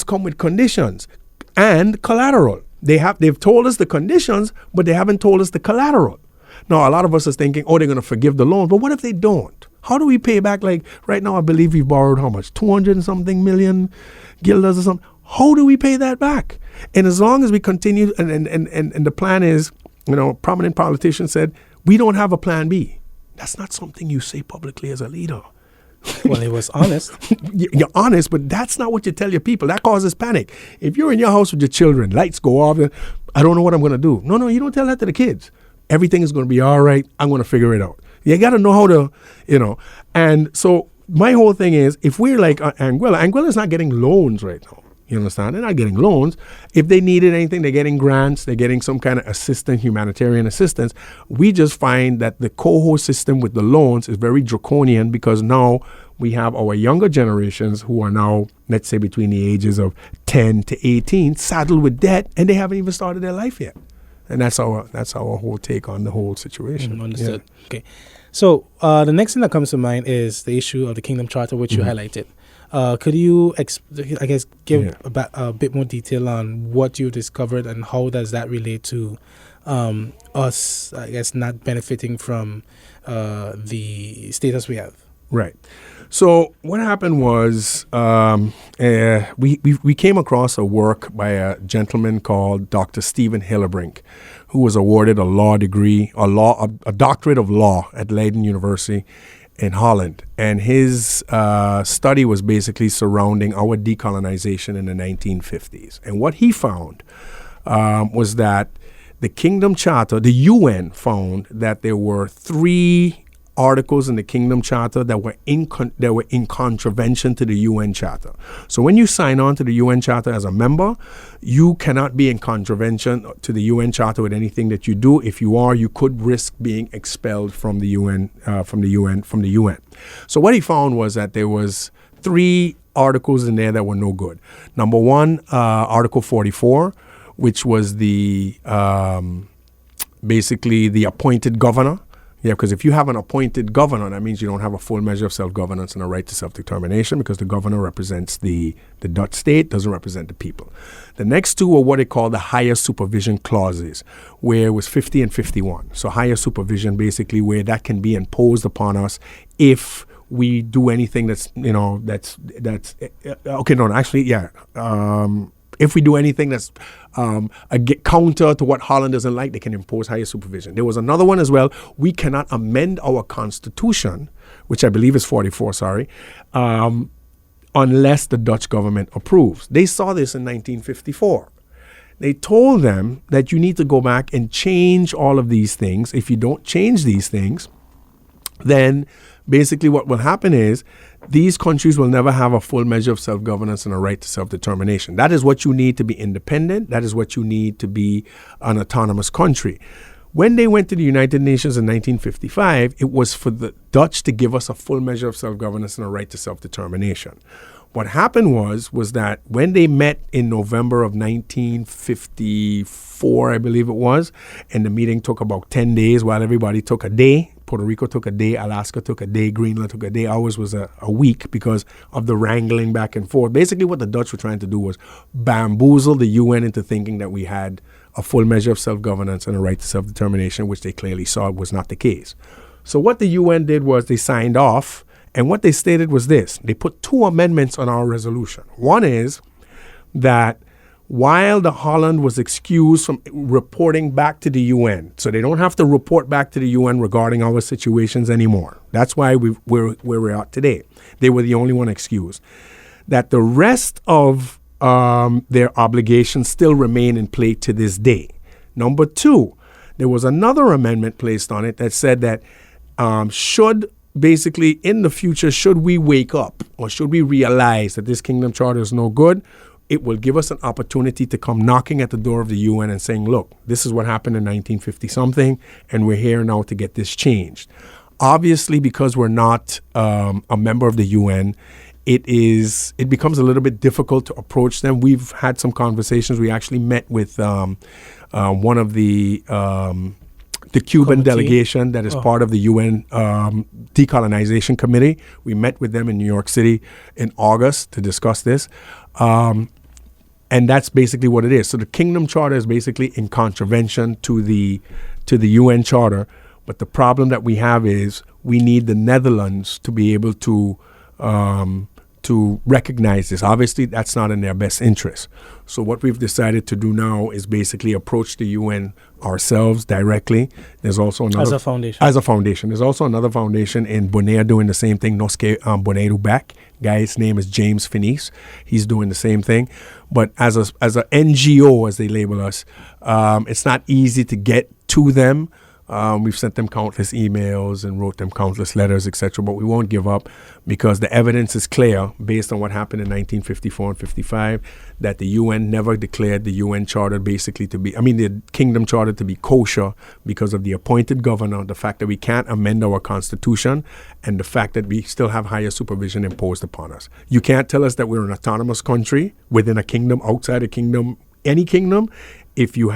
come with conditions and collateral. They've told us the conditions, but they haven't told us the collateral. Now, a lot of us are thinking, they're going to forgive the loan. But what if they don't? How do we pay back? Like right now, I believe we've borrowed how much? 200 and something million guilders or something. How do we pay that back? And as long as we continue, and the plan is, prominent politicians said, we don't have a plan B. That's not something you say publicly as a leader. Well, it was honest. You're honest, but that's not what you tell your people. That causes panic. If you're in your house with your children, lights go off, I don't know what I'm going to do. No, you don't tell that to the kids. Everything is going to be all right. I'm going to figure it out. You got to know how to, And so my whole thing is, if we're like Anguilla is not getting loans right now. You understand? They're not getting loans. If they needed anything, they're getting grants. They're getting some kind of assistance, humanitarian assistance. We just find that the coho system with the loans is very draconian because now we have our younger generations who are now, let's say, between the ages of 10 to 18, saddled with debt, and they haven't even started their life yet. And that's our whole take on the whole situation. Understood. Yeah. Okay. So the next thing that comes to mind is the issue of the Kingdom Charter, which you highlighted. Could you, give a bit more detail on what you discovered and how does that relate to us, not benefiting from the status we have? Right. So what happened was we came across a work by a gentleman called Dr. Stephen Hillebrink, who was awarded a law degree, a doctorate of law at Leiden University in Holland. And his study was basically surrounding our decolonization in the 1950s. And what he found was that the Kingdom Charter, the UN found that there were 3 articles in the Kingdom Charter that were in contravention to the UN Charter. So when you sign on to the UN Charter as a member, you cannot be in contravention to the UN Charter with anything that you do. If you are, you could risk being expelled from the UN. So what he found was that there was 3 articles in there that were no good. Number 1, Article 44, which was the basically the appointed governor. Yeah, because if you have an appointed governor, that means you don't have a full measure of self-governance and a right to self-determination because the governor represents the Dutch state, doesn't represent the people. The next 2 are what they call the higher supervision clauses, where it was 50 and 51. So higher supervision, basically, where that can be imposed upon us if we do anything if we do anything that's counter to what Holland doesn't like, they can impose higher supervision. There was another one as well. We cannot amend our constitution, which I believe is 44, unless the Dutch government approves. They saw this in 1954. They told them that you need to go back and change all of these things. If you don't change these things, then basically what will happen is these countries will never have a full measure of self-governance and a right to self-determination. That is what you need to be independent. That is what you need to be an autonomous country. When they went to the United Nations in 1955, it was for the Dutch to give us a full measure of self-governance and a right to self-determination. What happened was that when they met in November of 1954, I believe it was, and the meeting took about 10 days while everybody took a day. Puerto Rico took a day, Alaska took a day, Greenland took a day. Ours was a week because of the wrangling back and forth. Basically, what the Dutch were trying to do was bamboozle the UN into thinking that we had a full measure of self-governance and a right to self-determination, which they clearly saw was not the case. So what the UN did was they signed off, and what they stated was this. They put 2 amendments on our resolution. One is that while the Holland was excused from reporting back to the UN, so they don't have to report back to the UN regarding our situations anymore. That's why we're where we're at today. They were the only one excused. That the rest of their obligations still remain in play to this day. Number 2, there was another amendment placed on it that said that should basically in the future, should we wake up or should we realize that this Kingdom Charter is no good, it will give us an opportunity to come knocking at the door of the UN and saying, look, this is what happened in 1950-something, and we're here now to get this changed. Obviously, because we're not a member of the UN, it becomes a little bit difficult to approach them. We've had some conversations. We actually met with one of the Cuban delegation that is part of the UN Decolonization Committee. We met with them in New York City in August to discuss this. And that's basically what it is. So the Kingdom Charter is basically in contravention to the UN Charter. But the problem that we have is we need the Netherlands to be able to recognize this. Obviously, that's not in their best interest. So what we've decided to do now is basically approach the UN ourselves directly. There's also another... As a foundation. There's also another foundation in Bonaire doing the same thing, Noske Bonaire Back. Guy's name is James Finis. He's doing the same thing. But as a NGO, as they label us, it's not easy to get to them. We've sent them countless emails and wrote them countless letters, etc. But we won't give up because the evidence is clear based on what happened in 1954 and 55 that the UN never declared the UN Charter basically to be, the Kingdom Charter to be kosher because of the appointed governor, the fact that we can't amend our constitution, and the fact that we still have higher supervision imposed upon us. You can't tell us that we're an autonomous country within a kingdom, outside a kingdom, any kingdom. If you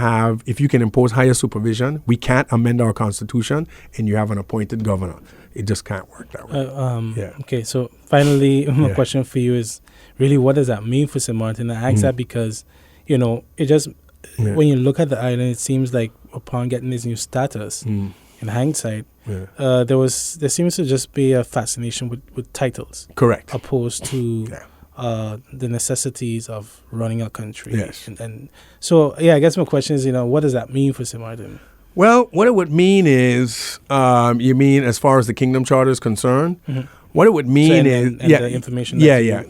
can impose higher supervision, we can't amend our constitution, and you have an appointed governor. It just can't work that way. Okay, so finally, my question for you is really, what does that mean for St. Maarten? I ask that because, it just, when you look at the island, it seems like upon getting this new status, in hindsight, there seems to just be a fascination with titles. Correct. Opposed to the necessities of running a country. Yes. And so, I guess my question is, what does that mean for St. Maarten? Well, what it would mean is, you mean as far as the Kingdom Charter is concerned? Mm-hmm. What it would mean is... the information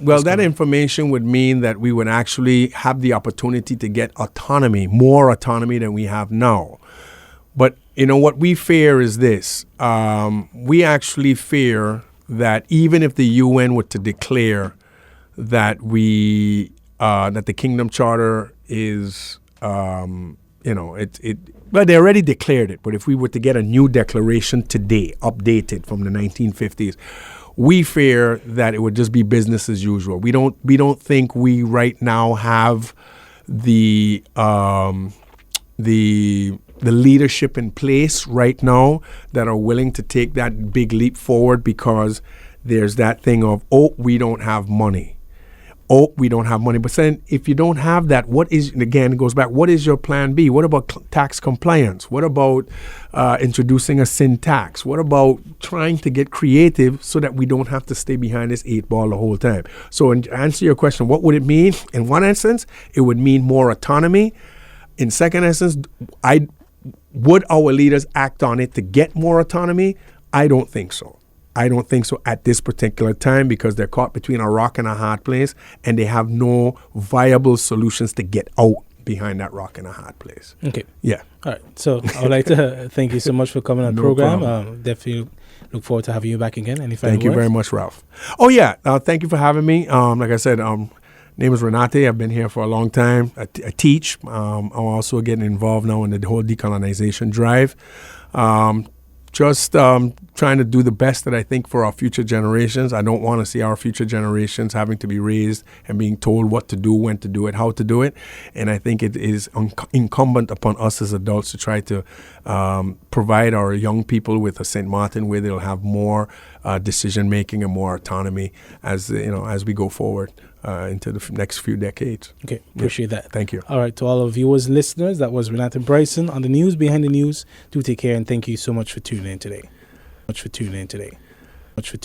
Well, that information would mean that we would actually have the opportunity to get autonomy, more autonomy than we have now. But, what we fear is this. We actually fear that even if the UN were to declare that that the Kingdom Charter is, well, they already declared it, but if we were to get a new declaration today, updated from the 1950s, we fear that it would just be business as usual. We don't think we right now have the leadership in place right now that are willing to take that big leap forward, because there's that thing of, we don't have money. We don't have money. But then if you don't have that, it goes back, what is your plan B? What about tax compliance? What about introducing a sin tax? What about trying to get creative so that we don't have to stay behind this 8 ball the whole time? So to answer your question, what would it mean? In one instance, it would mean more autonomy. In second instance, would our leaders act on it to get more autonomy? I don't think so. I don't think so at this particular time, because they're caught between a rock and a hard place, and they have no viable solutions to get out behind that rock and a hard place. Okay. Yeah. All right. So I would like to thank you so much for coming on the program. Definitely look forward to having you back again. Any final Thank you words? very much, Ralph. Oh, yeah. Thank you for having me. Like I said, name is Renate. I've been here for a long time. I teach. I'm also getting involved now in the whole decolonization drive. Just trying to do the best that I think for our future generations. I don't want to see our future generations having to be raised and being told what to do, when to do it, how to do it. And I think it is incumbent upon us as adults to try to provide our young people with a St. Maarten where they'll have more decision making and more autonomy as we go forward into the next few decades. Okay, appreciate that. Thank you. All right, to all our viewers and listeners, that was Renate and Brison on the news behind the news. Do take care, and thank you so much for tuning in today.